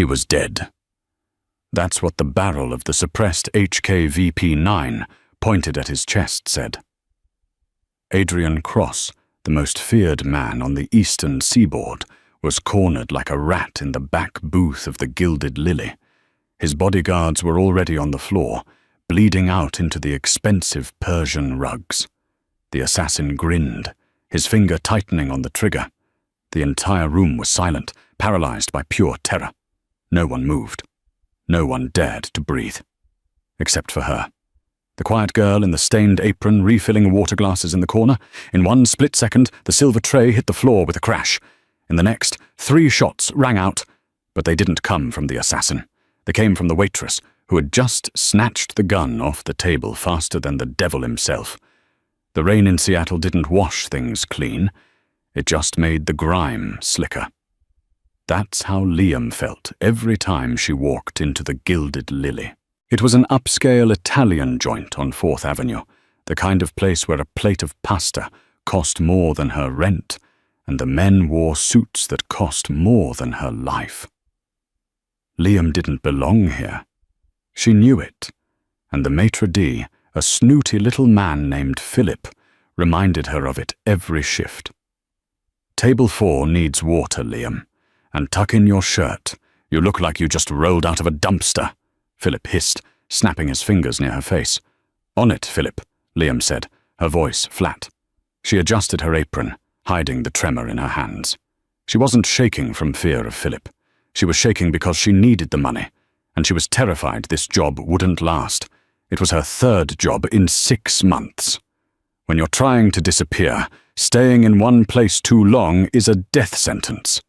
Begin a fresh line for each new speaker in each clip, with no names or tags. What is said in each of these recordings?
He was dead. That's what the barrel of the suppressed HKVP-9 pointed at his chest said. Adrian Cross, the most feared man on the eastern seaboard, was cornered like a rat in the back booth of the Gilded Lily. His bodyguards were already on the floor, bleeding out into the expensive Persian rugs. The assassin grinned, his finger tightening on the trigger. The entire room was silent, paralyzed by pure terror. No one moved. No one dared to breathe. Except for her. The quiet girl in the stained apron refilling water glasses in the corner. In one split second, the silver tray hit the floor with a crash. In the next, 3 shots rang out, but they didn't come from the assassin. They came from the waitress, who had just snatched the gun off the table faster than the devil himself. The rain in Seattle didn't wash things clean. It just made the grime slicker. That's how Liam felt every time she walked into the Gilded Lily. It was an upscale Italian joint on 4th Avenue, the kind of place where a plate of pasta cost more than her rent, and the men wore suits that cost more than her life. Liam didn't belong here. She knew it, and the maitre d', a snooty little man named Philip, reminded her of it every shift. Table 4 needs water, Liam. And tuck in your shirt. You look like you just rolled out of a dumpster, Philip hissed, snapping his fingers near her face. On it, Philip, Liam said, her voice flat. She adjusted her apron, hiding the tremor in her hands. She wasn't shaking from fear of Philip. She was shaking because she needed the money, and she was terrified this job wouldn't last. It was her 3rd job in 6 months. When you're trying to disappear, staying in one place too long is a death sentence.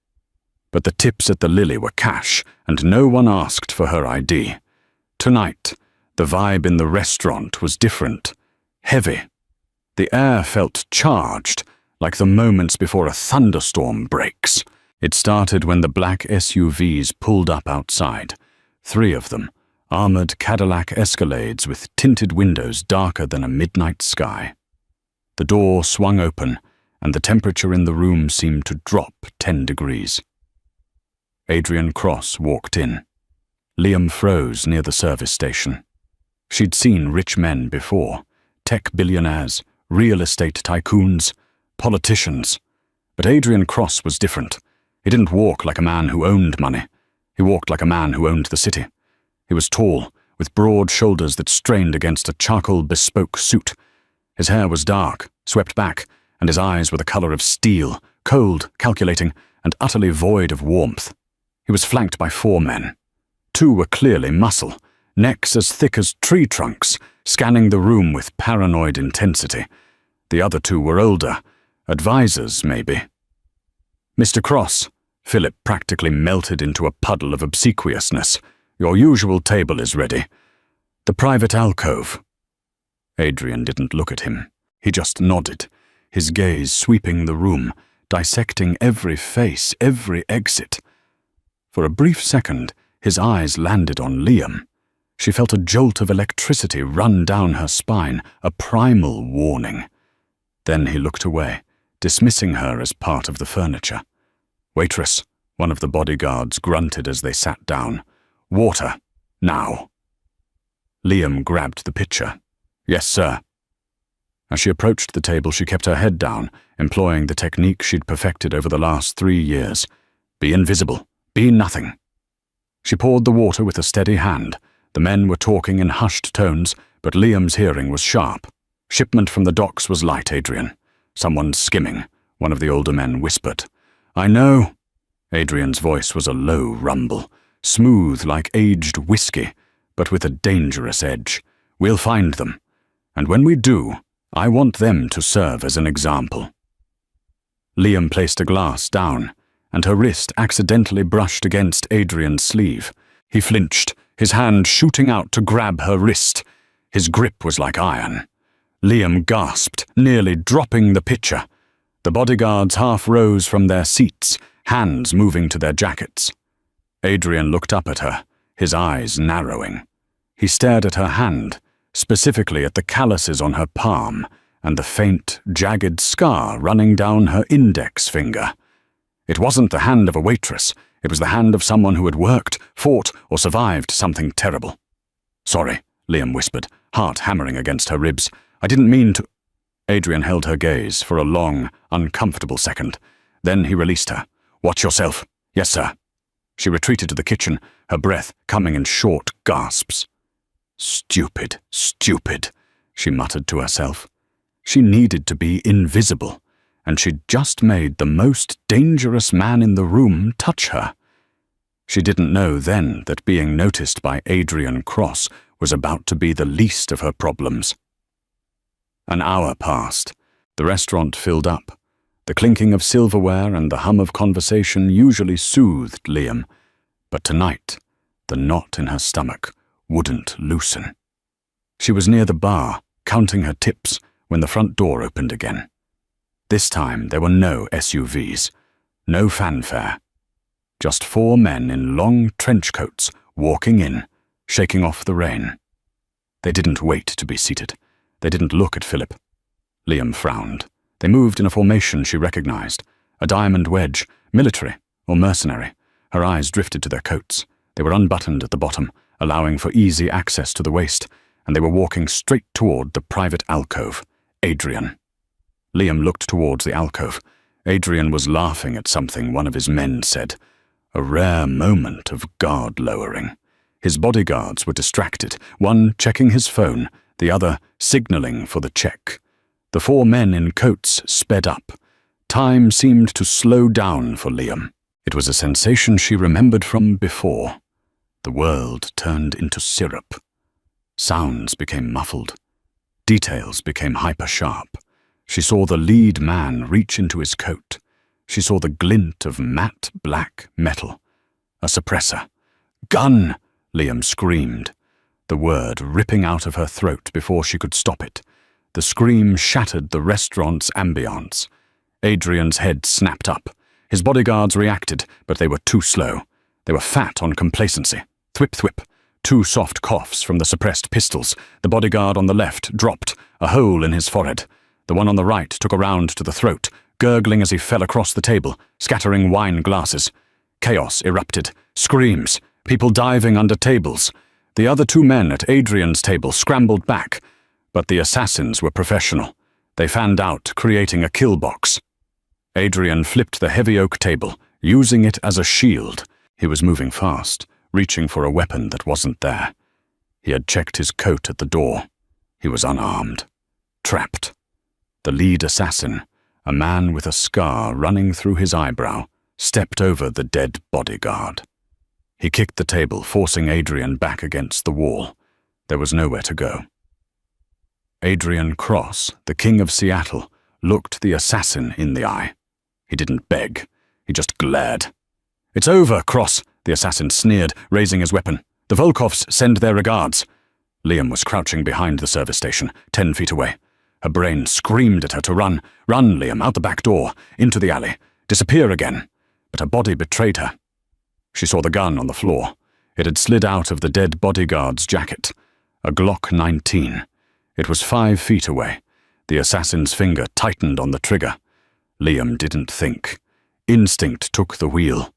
But the tips at the Lily were cash, and no one asked for her ID. Tonight, the vibe in the restaurant was different. Heavy. The air felt charged, like the moments before a thunderstorm breaks. It started when the black SUVs pulled up outside. 3 of them, armored Cadillac Escalades with tinted windows darker than a midnight sky. The door swung open, and the temperature in the room seemed to drop 10 degrees. Adrian Cross walked in. Liam froze near the service station. She'd seen rich men before, tech billionaires, real estate tycoons, politicians. But Adrian Cross was different. He didn't walk like a man who owned money. He walked like a man who owned the city. He was tall, with broad shoulders that strained against a charcoal bespoke suit. His hair was dark, swept back, and his eyes were the color of steel, cold, calculating, and utterly void of warmth. He was flanked by 4 men. 2 were clearly muscle, necks as thick as tree trunks, scanning the room with paranoid intensity. The other 2 were older, advisors maybe. Mr. Cross, Philip practically melted into a puddle of obsequiousness. Your usual table is ready. The private alcove. Adrian didn't look at him. He just nodded, his gaze sweeping the room, dissecting every face, every exit. For a brief second, his eyes landed on Liam. She felt a jolt of electricity run down her spine, a primal warning. Then he looked away, dismissing her as part of the furniture. Waitress, one of the bodyguards grunted as they sat down. Water, now. Liam grabbed the pitcher. Yes, sir. As she approached the table, she kept her head down, employing the technique she'd perfected over the last 3 years. Be invisible. Be nothing. She poured the water with a steady hand. The men were talking in hushed tones, but Liam's hearing was sharp. Shipment from the docks was light, Adrian. Someone skimming, one of the older men whispered. I know. Adrian's voice was a low rumble, smooth like aged whiskey, but with a dangerous edge. We'll find them. And when we do, I want them to serve as an example. Liam placed a glass down, and her wrist accidentally brushed against Adrian's sleeve. He flinched, his hand shooting out to grab her wrist. His grip was like iron. Liam gasped, nearly dropping the pitcher. The bodyguards half rose from their seats, hands moving to their jackets. Adrian looked up at her, his eyes narrowing. He stared at her hand, specifically at the calluses on her palm and the faint, jagged scar running down her index finger. It wasn't the hand of a waitress. It was the hand of someone who had worked, fought, or survived something terrible. "Sorry," Liam whispered, heart hammering against her ribs. "I didn't mean to—" Adrian held her gaze for a long, uncomfortable second. Then he released her. "Watch yourself." "Yes, sir." She retreated to the kitchen, her breath coming in short gasps. "Stupid, stupid," she muttered to herself. She needed to be invisible, and she'd just made the most dangerous man in the room touch her. She didn't know then that being noticed by Adrian Cross was about to be the least of her problems. An hour passed. The restaurant filled up. The clinking of silverware and the hum of conversation usually soothed Liam, but tonight, the knot in her stomach wouldn't loosen. She was near the bar, counting her tips, when the front door opened again. This time there were no SUVs, no fanfare. Just 4 men in long trench coats walking in, shaking off the rain. They didn't wait to be seated. They didn't look at Philip. Liam frowned. They moved in a formation she recognized, a diamond wedge, military or mercenary. Her eyes drifted to their coats. They were unbuttoned at the bottom, allowing for easy access to the waist, and they were walking straight toward the private alcove. Adrian. Liam looked towards the alcove. Adrian was laughing at something one of his men said. A rare moment of guard lowering. His bodyguards were distracted, one checking his phone, the other signaling for the check. The 4 men in coats sped up. Time seemed to slow down for Liam. It was a sensation she remembered from before. The world turned into syrup. Sounds became muffled. Details became hyper-sharp. She saw the lead man reach into his coat. She saw the glint of matte black metal. A suppressor. "Gun!" Liam screamed, the word ripping out of her throat before she could stop it. The scream shattered the restaurant's ambience. Adrian's head snapped up. His bodyguards reacted, but they were too slow. They were fat on complacency. Thwip thwip. 2 soft coughs from the suppressed pistols. The bodyguard on the left dropped, a hole in his forehead. The one on the right took a round to the throat, gurgling as he fell across the table, scattering wine glasses. Chaos erupted. Screams. People diving under tables. The other 2 men at Adrian's table scrambled back, but the assassins were professional. They fanned out, creating a kill box. Adrian flipped the heavy oak table, using it as a shield. He was moving fast, reaching for a weapon that wasn't there. He had checked his coat at the door. He was unarmed. Trapped. The lead assassin, a man with a scar running through his eyebrow, stepped over the dead bodyguard. He kicked the table, forcing Adrian back against the wall. There was nowhere to go. Adrian Cross, the King of Seattle, looked the assassin in the eye. He didn't beg. He just glared. "It's over, Cross," the assassin sneered, raising his weapon. "The Volkovs send their regards." Liam was crouching behind the service station, 10 feet away. Her brain screamed at her to run. Run, Liam, out the back door, into the alley, disappear again. But her body betrayed her. She saw the gun on the floor. It had slid out of the dead bodyguard's jacket. A Glock 19. It was 5 feet away. The assassin's finger tightened on the trigger. Liam didn't think. Instinct took the wheel.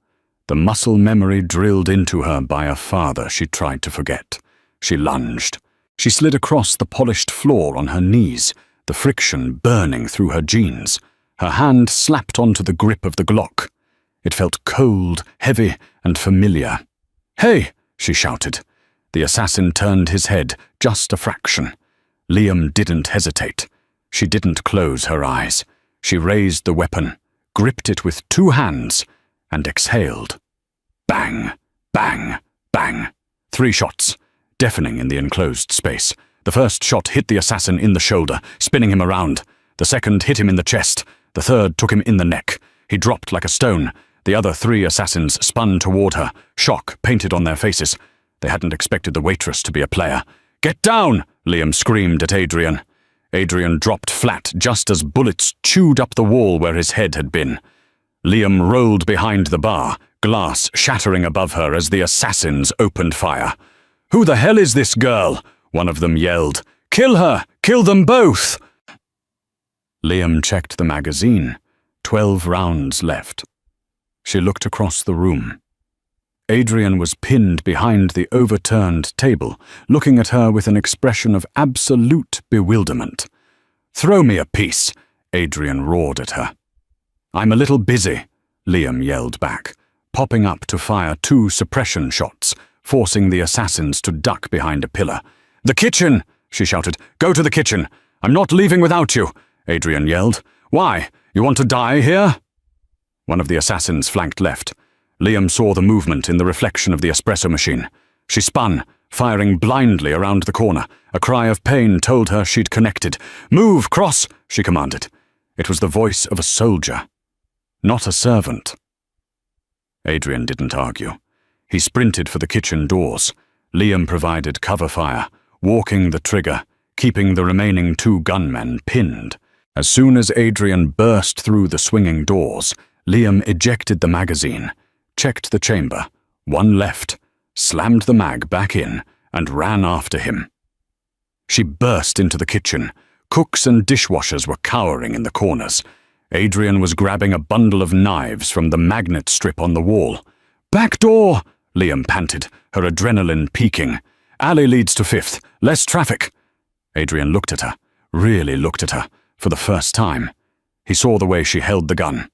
The muscle memory drilled into her by a father she tried to forget. She lunged. She slid across the polished floor on her knees, the friction burning through her jeans. Her hand slapped onto the grip of the Glock. It felt cold, heavy, and familiar. "Hey!" she shouted. The assassin turned his head, just a fraction. Liam didn't hesitate. She didn't close her eyes. She raised the weapon, gripped it with 2 hands, and exhaled. Bang! Bang! Bang! 3 shots, deafening in the enclosed space. The first shot hit the assassin in the shoulder, spinning him around. The second hit him in the chest. The third took him in the neck. He dropped like a stone. The other 3 assassins spun toward her, shock painted on their faces. They hadn't expected the waitress to be a player. "Get down!" Liam screamed at Adrian. Adrian dropped flat just as bullets chewed up the wall where his head had been. Liam rolled behind the bar, glass shattering above her as the assassins opened fire. "Who the hell is this girl?" one of them yelled. "Kill her! Kill them both!" Liam checked the magazine. 12 rounds left. She looked across the room. Adrian was pinned behind the overturned table, looking at her with an expression of absolute bewilderment. "Throw me a piece," Adrian roared at her. "I'm a little busy," Liam yelled back, popping up to fire 2 suppression shots, forcing the assassins to duck behind a pillar. "The kitchen!" she shouted. "Go to the kitchen! I'm not leaving without you!" Adrian yelled. "Why? You want to die here?" One of the assassins flanked left. Liam saw the movement in the reflection of the espresso machine. She spun, firing blindly around the corner. A cry of pain told her she'd connected. "Move, Cross!" she commanded. It was the voice of a soldier, not a servant. Adrian didn't argue. He sprinted for the kitchen doors. Liam provided cover fire, walking the trigger, keeping the remaining 2 gunmen pinned. As soon as Adrian burst through the swinging doors, Liam ejected the magazine, checked the chamber, 1 left, slammed the mag back in, and ran after him. She burst into the kitchen. Cooks and dishwashers were cowering in the corners. Adrian was grabbing a bundle of knives from the magnet strip on the wall. "Back door!" Liam panted, her adrenaline peaking. "Alley leads to 5th. Less traffic." Adrian looked at her, really looked at her, for the first time. He saw the way she held the gun.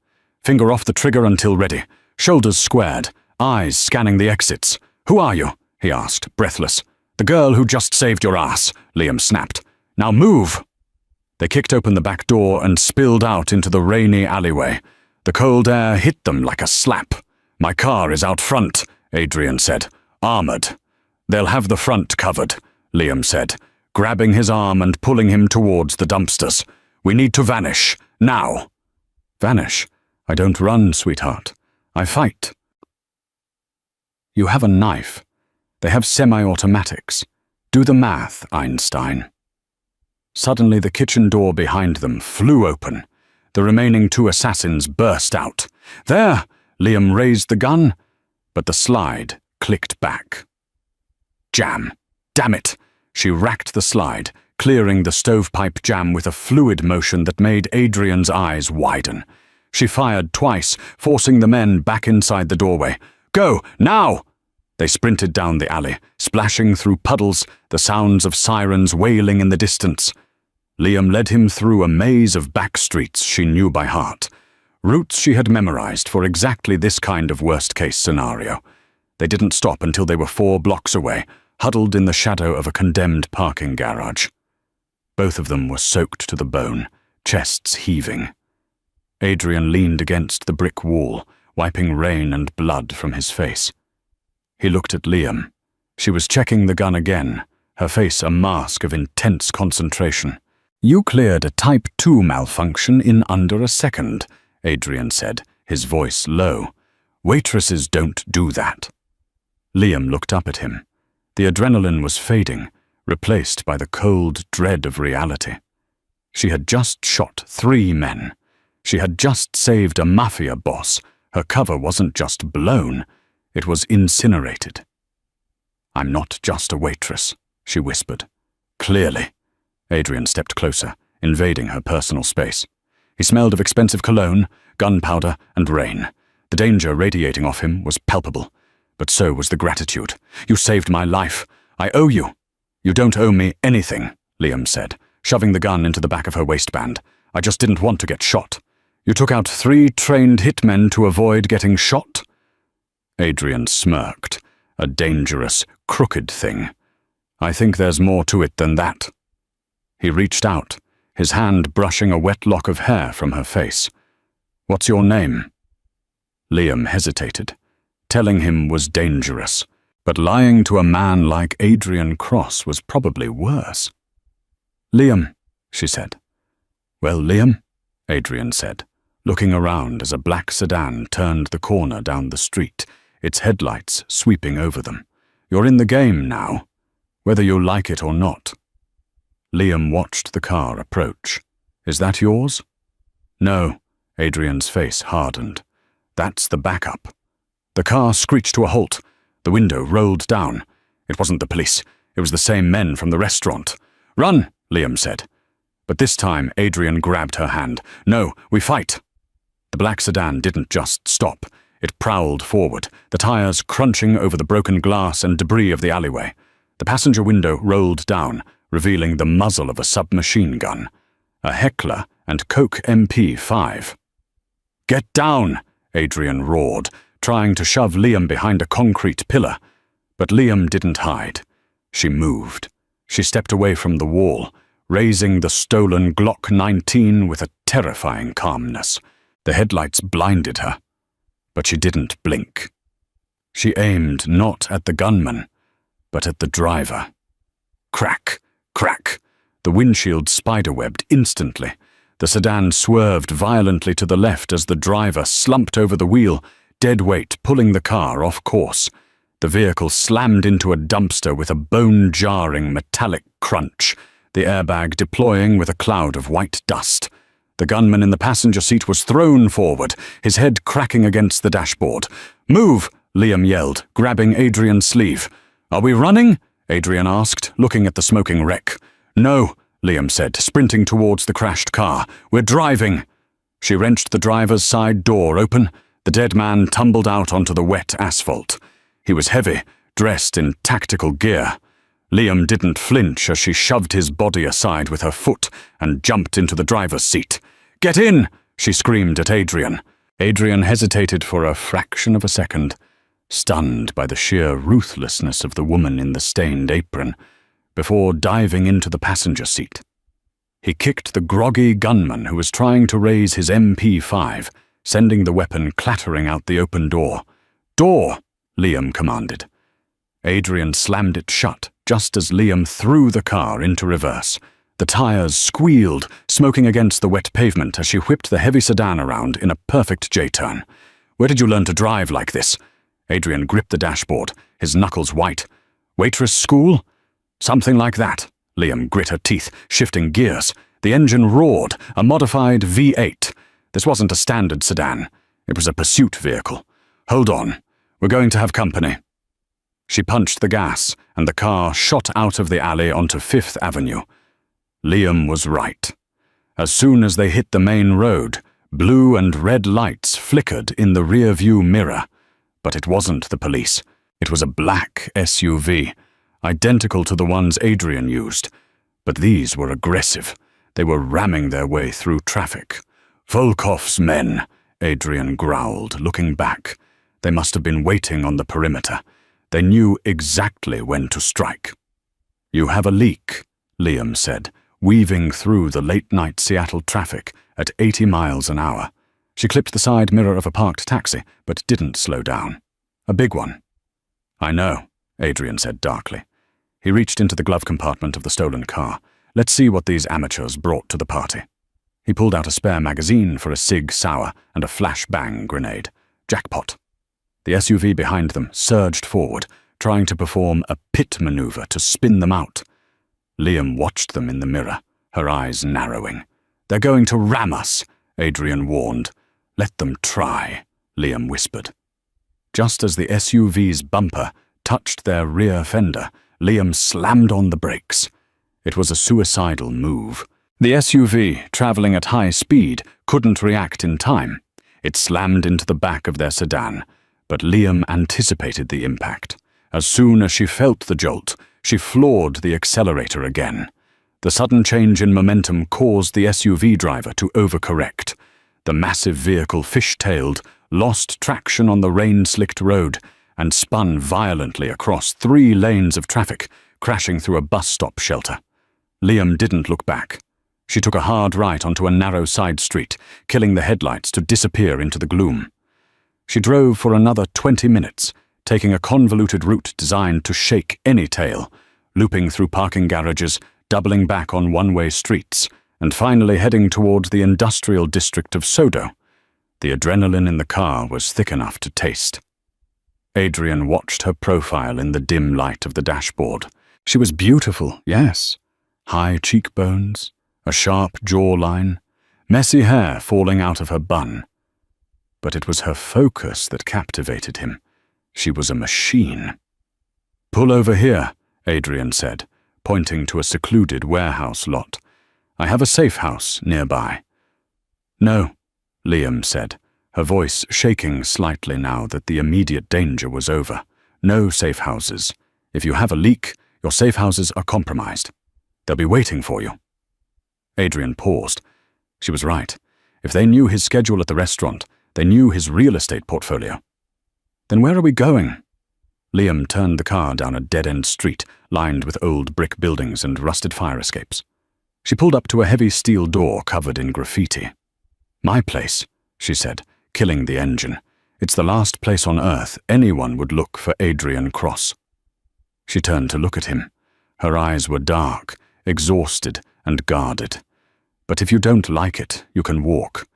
Finger off the trigger until ready. Shoulders squared, eyes scanning the exits. "Who are you?" he asked, breathless. "The girl who just saved your ass," Liam snapped. "Now move!" They kicked open the back door and spilled out into the rainy alleyway. The cold air hit them like a slap. "My car is out front," Adrian said, "armored." "They'll have the front covered," Liam said, grabbing his arm and pulling him towards the dumpsters. "We need to vanish, now." "Vanish? I don't run, sweetheart. I fight." "You have a knife. They have semi-automatics. Do the math, Einstein." Suddenly the kitchen door behind them flew open. The remaining 2 assassins burst out. "There!" Liam raised the gun, but the slide clicked back. Jam! Damn it! She racked the slide, clearing the stovepipe jam with a fluid motion that made Adrian's eyes widen. She fired twice, forcing the men back inside the doorway. "Go, now!" They sprinted down the alley, splashing through puddles, the sounds of sirens wailing in the distance. Liam led him through a maze of back streets she knew by heart, routes she had memorized for exactly this kind of worst-case scenario. They didn't stop until they were 4 blocks away, huddled in the shadow of a condemned parking garage. Both of them were soaked to the bone, chests heaving. Adrian leaned against the brick wall, wiping rain and blood from his face. He looked at Liam. She was checking the gun again, her face a mask of intense concentration. "You cleared a Type 2 malfunction in under a second," Adrian said, his voice low. "Waitresses don't do that." Liam looked up at him. The adrenaline was fading, replaced by the cold dread of reality. She had just shot 3 men. She had just saved a Mafia boss. Her cover wasn't just blown, it was incinerated. "I'm not just a waitress," she whispered. "Clearly." Adrian stepped closer, invading her personal space. He smelled of expensive cologne, gunpowder, and rain. The danger radiating off him was palpable, but so was the gratitude. "You saved my life. I owe you." "You don't owe me anything," Liam said, shoving the gun into the back of her waistband. "I just didn't want to get shot." "You took out 3 trained hitmen to avoid getting shot?" Adrian smirked. "A dangerous, crooked thing. I think there's more to it than that." He reached out, his hand brushing a wet lock of hair from her face. "What's your name?" Liam hesitated. Telling him was dangerous, but lying to a man like Adrian Cross was probably worse. "Liam," she said. "Well, Liam," Adrian said, looking around as a black sedan turned the corner down the street, its headlights sweeping over them. "You're in the game now, whether you like it or not." Liam watched the car approach. "Is that yours?" "No," Adrian's face hardened. "That's the backup." The car screeched to a halt. The window rolled down. It wasn't the police. It was the same men from the restaurant. "Run," Liam said. But this time Adrian grabbed her hand. "No, we fight." The black sedan didn't just stop. It prowled forward, the tires crunching over the broken glass and debris of the alleyway. The passenger window rolled down, revealing the muzzle of a submachine gun. A Heckler and Coke MP5. "Get down!" Adrian roared, trying to shove Liam behind a concrete pillar. But Liam didn't hide. She moved. She stepped away from the wall, raising the stolen Glock 19 with a terrifying calmness. The headlights blinded her, but she didn't blink. She aimed not at the gunman, but at the driver. Crack, crack. The windshield spiderwebbed instantly. The sedan swerved violently to the left as the driver slumped over the wheel, dead weight pulling the car off course. The vehicle slammed into a dumpster with a bone-jarring metallic crunch, the airbag deploying with a cloud of white dust. The gunman in the passenger seat was thrown forward, his head cracking against the dashboard. "Move!" Liam yelled, grabbing Adrian's sleeve. "Are we running?" Adrian asked, looking at the smoking wreck. "No," Liam said, sprinting towards the crashed car. "We're driving." She wrenched the driver's side door open. The dead man tumbled out onto the wet asphalt. He was heavy, dressed in tactical gear. Liam didn't flinch as she shoved his body aside with her foot and jumped into the driver's seat. "Get in!" she screamed at Adrian. Adrian hesitated for a fraction of a second, stunned by the sheer ruthlessness of the woman in the stained apron, before diving into the passenger seat. He kicked the groggy gunman who was trying to raise his MP5, sending the weapon clattering out the open door. "Door!" Liam commanded. Adrian slammed it shut just as Liam threw the car into reverse. The tires squealed, smoking against the wet pavement as she whipped the heavy sedan around in a perfect J-turn. "Where did you learn to drive like this?" Adrian gripped the dashboard, his knuckles white. "Waitress school?" "Something like that." Liam grit her teeth, shifting gears. The engine roared, a modified V8. This wasn't a standard sedan. It was a pursuit vehicle. "Hold on. We're going to have company." She punched the gas, and the car shot out of the alley onto 5th Avenue. Liam was right. As soon as they hit the main road, blue and red lights flickered in the rear-view mirror. But it wasn't the police. It was a black SUV, identical to the ones Adrian used. But these were aggressive. They were ramming their way through traffic. "Volkov's men," Adrian growled, looking back. They must have been waiting on the perimeter. They knew exactly when to strike. "You have a leak," Liam said, weaving through the late-night Seattle traffic at 80 miles an hour. She clipped the side mirror of a parked taxi, but didn't slow down. "A big one." "I know," Adrian said darkly. He reached into the glove compartment of the stolen car. "Let's see what these amateurs brought to the party." He pulled out a spare magazine for a Sig Sauer and a flashbang grenade. Jackpot. The SUV behind them surged forward, trying to perform a pit maneuver to spin them out. Liam watched them in the mirror, her eyes narrowing. "They're going to ram us," Adrian warned. "Let them try," Liam whispered. Just as the SUV's bumper touched their rear fender, Liam slammed on the brakes. It was a suicidal move. The SUV, traveling at high speed, couldn't react in time. It slammed into the back of their sedan, but Liam anticipated the impact. As soon as she felt the jolt, she floored the accelerator again. The sudden change in momentum caused the SUV driver to overcorrect. The massive vehicle fish-tailed, lost traction on the rain-slicked road, and spun violently across 3 lanes of traffic, crashing through a bus stop shelter. Liam didn't look back. She took a hard right onto a narrow side street, killing the headlights to disappear into the gloom. She drove for another 20 minutes, taking a convoluted route designed to shake any tail, looping through parking garages, doubling back on one-way streets, and finally heading towards the industrial district of Sodo. The adrenaline in the car was thick enough to taste. Adrian watched her profile in the dim light of the dashboard. She was beautiful, yes. High cheekbones, a sharp jawline, messy hair falling out of her bun. But it was her focus that captivated him. She was a machine. "Pull over here," Adrian said, pointing to a secluded warehouse lot. "I have a safe house nearby." "No," Liam said, her voice shaking slightly now that the immediate danger was over. No safe houses. If you have a leak, your safe houses are compromised. They'll be waiting for you. Adrian paused. She was right. If they knew his schedule at the restaurant, they knew his real estate portfolio. Then where are we going? Liam turned the car down a dead-end street lined with old brick buildings and rusted fire escapes. She pulled up to a heavy steel door covered in graffiti. "My place," she said, killing the engine. "It's the last place on earth anyone would look for Adrian Cross." She turned to look at him. Her eyes were dark, exhausted, and guarded. "But if you don't like it, you can walk."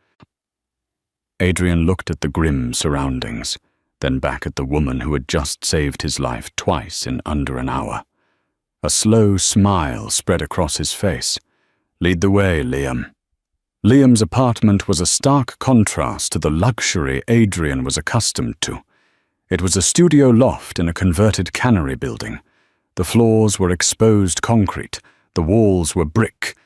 Adrian looked at the grim surroundings, then back at the woman who had just saved his life twice in under an hour. A slow smile spread across his face. "Lead the way, Liam." Liam's apartment was a stark contrast to the luxury Adrian was accustomed to. It was a studio loft in a converted cannery building. The floors were exposed concrete, the walls were brick,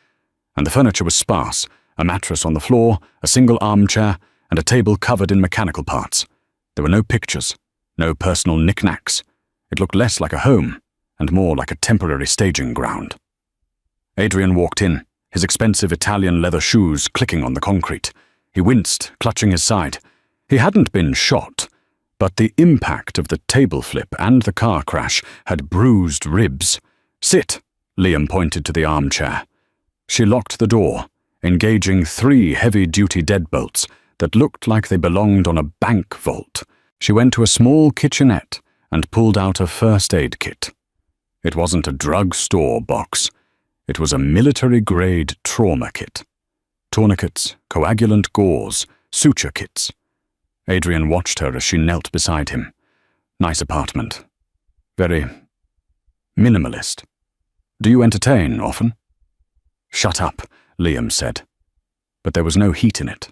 and the furniture was sparse, a mattress on the floor, a single armchair, and a table covered in mechanical parts. There were no pictures, no personal knickknacks. It looked less like a home, and more like a temporary staging ground. Adrian walked in, his expensive Italian leather shoes clicking on the concrete. He winced, clutching his side. He hadn't been shot, but the impact of the table flip and the car crash had bruised ribs. "Sit," Liam pointed to the armchair. She locked the door, engaging 3 heavy-duty deadbolts that looked like they belonged on a bank vault. She went to a small kitchenette and pulled out a first aid kit. It wasn't a drugstore box. It was a military-grade trauma kit. Tourniquets, coagulant gauze, suture kits. Adrian watched her as she knelt beside him. Nice apartment. Very minimalist. "Do you entertain often?" "Shut up," Liam said. But there was no heat in it.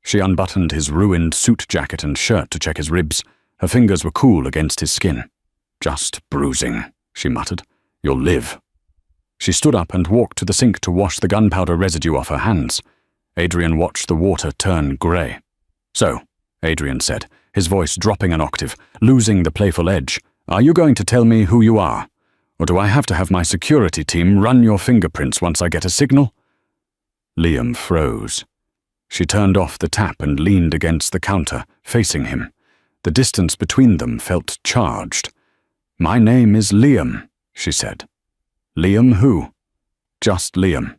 She unbuttoned his ruined suit jacket and shirt to check his ribs. Her fingers were cool against his skin. "Just bruising," she muttered. "You'll live." She stood up and walked to the sink to wash the gunpowder residue off her hands. Adrian watched the water turn grey. "So," Adrian said, his voice dropping an octave, losing the playful edge, "are you going to tell me who you are? Or do I have to have my security team run your fingerprints once I get a signal?" Liam froze. She turned off the tap and leaned against the counter, facing him. The distance between them felt charged. "My name is Liam," she said. "Liam who?" "Just Liam."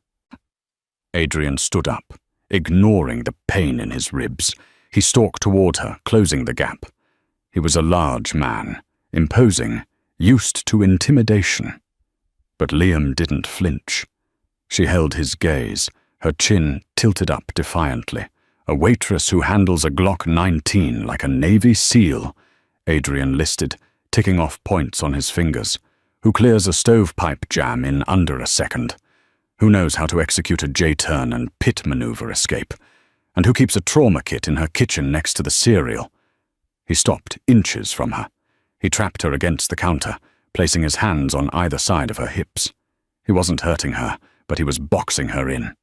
Adrian stood up, ignoring the pain in his ribs. He stalked toward her, closing the gap. He was a large man, imposing, used to intimidation. But Liam didn't flinch. She held his gaze, her chin tilted up defiantly. "A waitress who handles a Glock 19 like a Navy SEAL," Adrian listed, ticking off points on his fingers. "Who clears a stovepipe jam in under a second. Who knows how to execute a J-turn and pit maneuver escape. And who keeps a trauma kit in her kitchen next to the cereal." He stopped inches from her. He trapped her against the counter, placing his hands on either side of her hips. He wasn't hurting her, but he was boxing her in.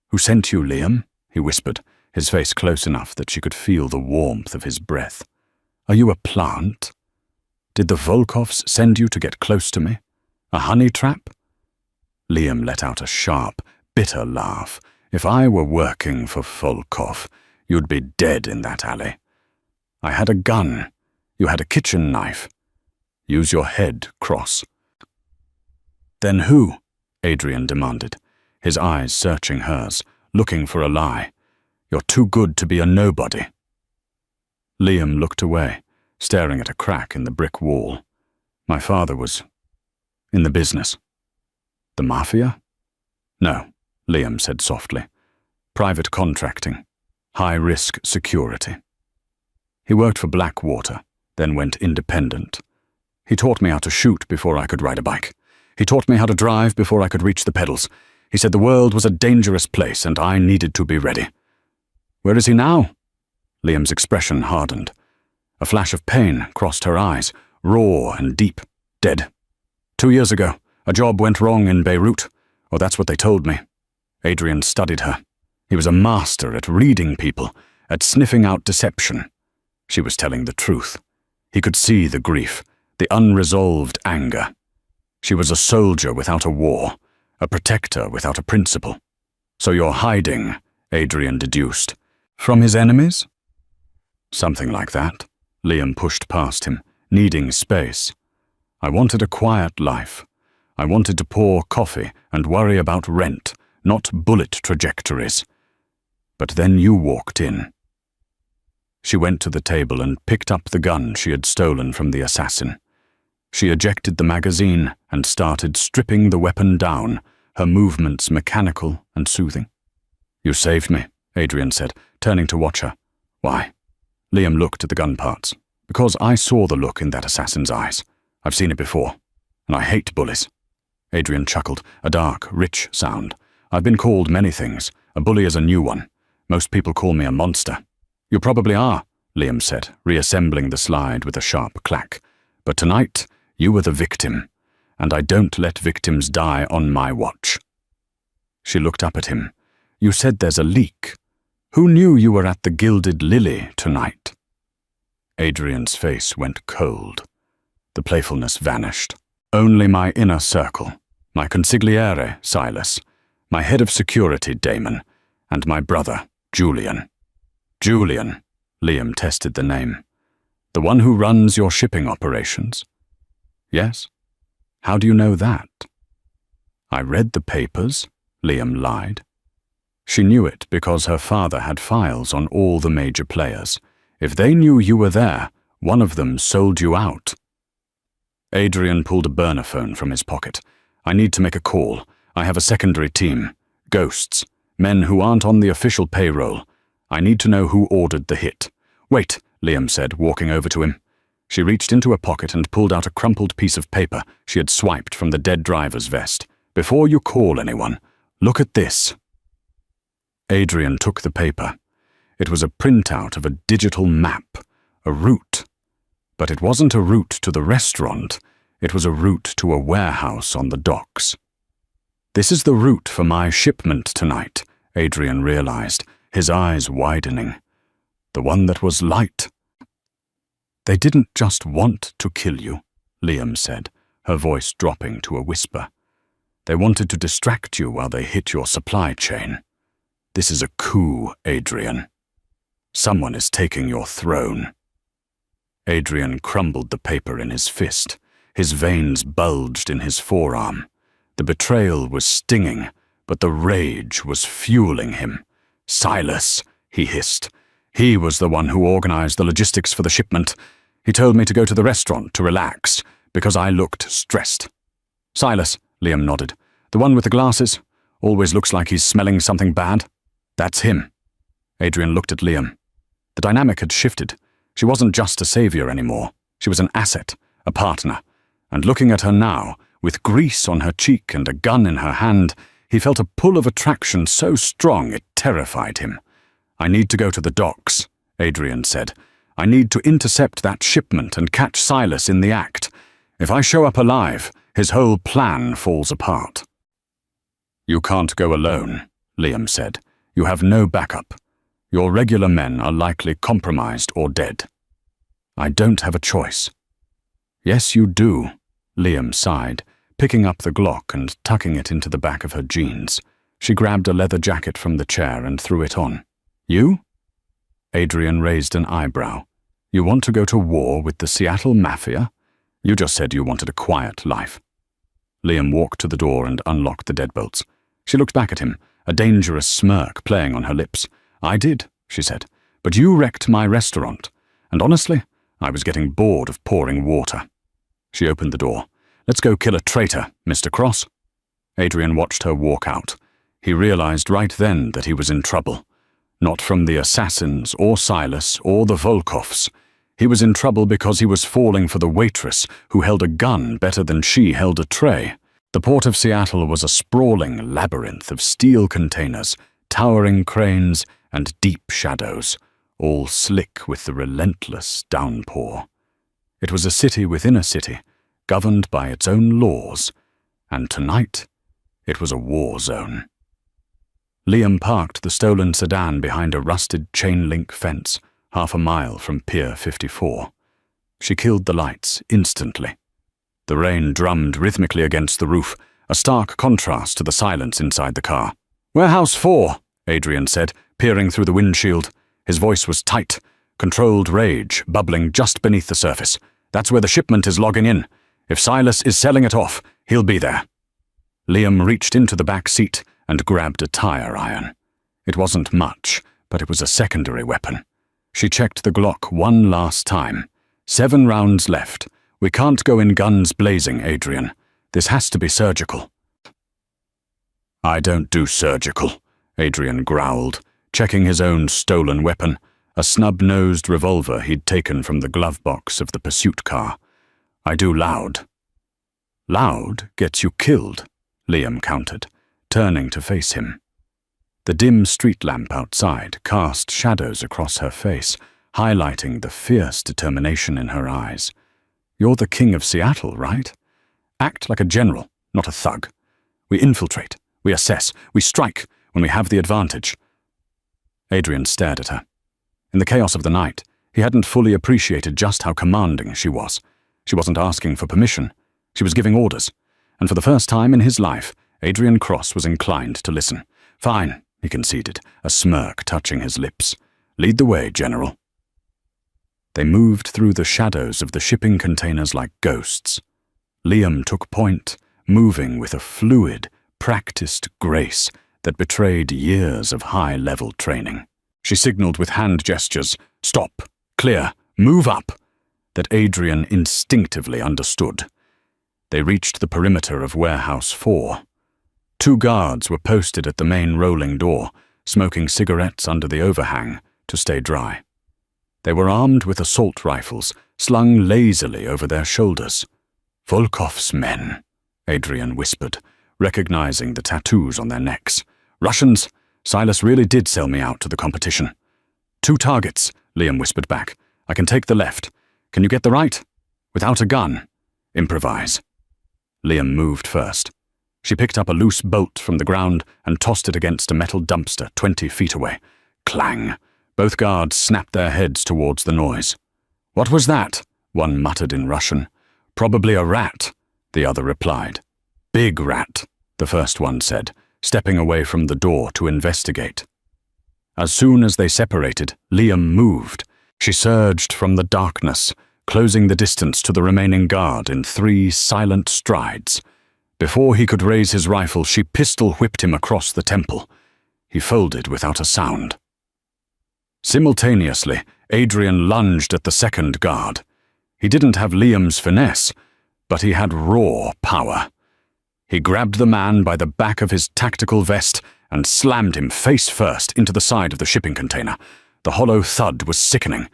"Who sent you, Liam?" he whispered, his face close enough that she could feel the warmth of his breath. "Are you a plant? Did the Volkovs send you to get close to me? A honey trap?" Liam let out a sharp, bitter laugh. "If I were working for Volkov, you'd be dead in that alley. I had a gun. You had a kitchen knife. Use your head, Cross." "Then who?" Adrian demanded, his eyes searching hers, looking for a lie. "You're too good to be a nobody." Liam looked away, staring at a crack in the brick wall. "My father was in the business." "The Mafia?" "No," Liam said softly. "Private contracting. High-risk security. He worked for Blackwater, then went independent. He taught me how to shoot before I could ride a bike. He taught me how to drive before I could reach the pedals. He said the world was a dangerous place and I needed to be ready." "Where is he now?" Liam's expression hardened. A flash of pain crossed her eyes, raw and deep. "Dead. 2 years ago, a job went wrong in Beirut, or that's what they told me." Adrian studied her. He was a master at reading people, at sniffing out deception. She was telling the truth. He could see the grief, the unresolved anger. She was a soldier without a war, a protector without a principle. So you're hiding, Adrian deduced. From his enemies? Something like that. Liam pushed past him, needing space. I wanted a quiet life. I wanted to pour coffee and worry about rent, not bullet trajectories. But then you walked in. She went to the table and picked up the gun she had stolen from the assassin. She ejected the magazine and started stripping the weapon down, her movements mechanical and soothing. You saved me, Adrian said, turning to watch her. Why? Liam looked at the gun parts. Because I saw the look in that assassin's eyes. I've seen it before, and I hate bullies. Adrian chuckled, a dark, rich sound. I've been called many things. A bully is a new one. Most people call me a monster. You probably are, Liam said, reassembling the slide with a sharp clack. But tonight, you were the victim, and I don't let victims die on my watch. She looked up at him. You said there's a leak. Who knew you were at the Gilded Lily tonight? Adrian's face went cold. The playfulness vanished. Only my inner circle, my consigliere, Silas, my head of security, Damon, and my brother, Julian. Julian, Liam tested the name. The one who runs your shipping operations? Yes. How do you know that? I read the papers, Liam lied. She knew it because her father had files on all the major players. If they knew you were there, one of them sold you out. Adrian pulled a burner phone from his pocket. I need to make a call. I have a secondary team. Ghosts. Men who aren't on the official payroll. I need to know who ordered the hit. Wait, Liam said, walking over to him. She reached into a pocket and pulled out a crumpled piece of paper she had swiped from the dead driver's vest. Before you call anyone, look at this. Adrian took the paper. It was a printout of a digital map, a route. But it wasn't a route to the restaurant. It was a route to a warehouse on the docks. This is the route for my shipment tonight, Adrian realized, his eyes widening. The one that was light. They didn't just want to kill you, Liam said, her voice dropping to a whisper. They wanted to distract you while they hit your supply chain. This is a coup, Adrian. Someone is taking your throne. Adrian crumbled the paper in his fist. His veins bulged in his forearm. The betrayal was stinging, but the rage was fueling him. Silas, he hissed. He was the one who organized the logistics for the shipment. He told me to go to the restaurant to relax, because I looked stressed. Silas, Liam nodded. The one with the glasses? Always looks like he's smelling something bad. That's him. Adrian looked at Liam. The dynamic had shifted. She wasn't just a savior anymore. She was an asset, a partner. And looking at her now, with grease on her cheek and a gun in her hand, he felt a pull of attraction so strong it terrified him. I need to go to the docks, Adrian said. I need to intercept that shipment and catch Silas in the act. If I show up alive, his whole plan falls apart. You can't go alone, Liam said. You have no backup. Your regular men are likely compromised or dead. I don't have a choice. Yes, you do, Liam sighed, picking up the Glock and tucking it into the back of her jeans. She grabbed a leather jacket from the chair and threw it on. You? Adrian raised an eyebrow. You want to go to war with the Seattle Mafia? You just said you wanted a quiet life. Liam walked to the door and unlocked the deadbolts. She looked back at him, a dangerous smirk playing on her lips. I did, she said, but you wrecked my restaurant. And honestly, I was getting bored of pouring water. She opened the door. Let's go kill a traitor, Mr. Cross. Adrian watched her walk out. He realized right then that he was in trouble. Not from the assassins or Silas or the Volkovs. He was in trouble because he was falling for the waitress who held a gun better than she held a tray. The port of Seattle was a sprawling labyrinth of steel containers, towering cranes, and deep shadows, all slick with the relentless downpour. It was a city within a city, governed by its own laws, and tonight it was a war zone. Liam parked the stolen sedan behind a rusted chain-link fence, half a mile from Pier 54. She killed the lights instantly. The rain drummed rhythmically against the roof, a stark contrast to the silence inside the car. "Warehouse 4, Adrian said, peering through the windshield. His voice was tight, controlled rage bubbling just beneath the surface. "That's where the shipment is logging in. If Silas is selling it off, he'll be there." Liam reached into the back seat and grabbed a tire iron. It wasn't much, but it was a secondary weapon. She checked the Glock one last time. 7 rounds left. "We can't go in guns blazing, Adrian. This has to be surgical." "I don't do surgical," Adrian growled, checking his own stolen weapon, a snub-nosed revolver he'd taken from the glove box of the pursuit car. "I do loud." "Loud gets you killed," Liam countered, turning to face him. The dim street lamp outside cast shadows across her face, highlighting the fierce determination in her eyes. "You're the king of Seattle, right? Act like a general, not a thug. We infiltrate, we assess, we strike when we have the advantage." Adrian stared at her. In the chaos of the night, he hadn't fully appreciated just how commanding she was. She wasn't asking for permission. She was giving orders. And for the first time in his life, Adrian Cross was inclined to listen. "Fine," he conceded, a smirk touching his lips. "Lead the way, General." They moved through the shadows of the shipping containers like ghosts. Liam took point, moving with a fluid, practiced grace that betrayed years of high-level training. She signaled with hand gestures, "Stop, clear, move up," that Adrian instinctively understood. They reached the perimeter of Warehouse 4. 2 guards were posted at the main rolling door, smoking cigarettes under the overhang to stay dry. They were armed with assault rifles, slung lazily over their shoulders. "Volkov's men," Adrian whispered, recognizing the tattoos on their necks. "Russians. Silas really did sell me out to the competition." "2 targets," Liam whispered back. "I can take the left. Can you get the right? Without a gun. Improvise." Liam moved first. She picked up a loose bolt from the ground and tossed it against a metal dumpster 20 feet away. Clang! Both guards snapped their heads towards the noise. "What was that?" one muttered in Russian. "Probably a rat," the other replied. "Big rat," the first one said, stepping away from the door to investigate. As soon as they separated, Liam moved. She surged from the darkness, closing the distance to the remaining guard in 3 silent strides. Before he could raise his rifle, she pistol-whipped him across the temple. He folded without a sound. Simultaneously, Adrian lunged at the second guard. He didn't have Liam's finesse, but he had raw power. He grabbed the man by the back of his tactical vest and slammed him face first into the side of the shipping container. The hollow thud was sickening.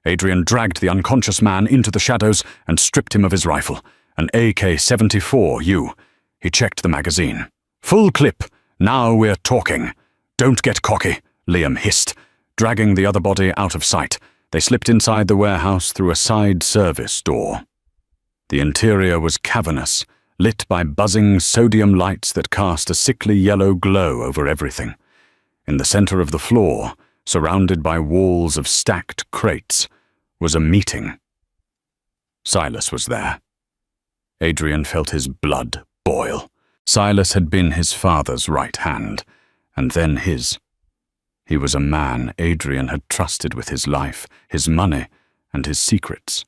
Adrian dragged the unconscious man into the shadows and stripped him of his rifle, an AK-74U. He checked the magazine. "Full clip. Now we're talking." "Don't get cocky," Liam hissed, dragging the other body out of sight. They slipped inside the warehouse through a side service door. The interior was cavernous, lit by buzzing sodium lights that cast a sickly yellow glow over everything. In the center of the floor, surrounded by walls of stacked crates, was a meeting. Silas was there. Adrian felt his blood boil. Silas had been his father's right hand, and then his. He was a man Adrian had trusted with his life, his money, and his secrets.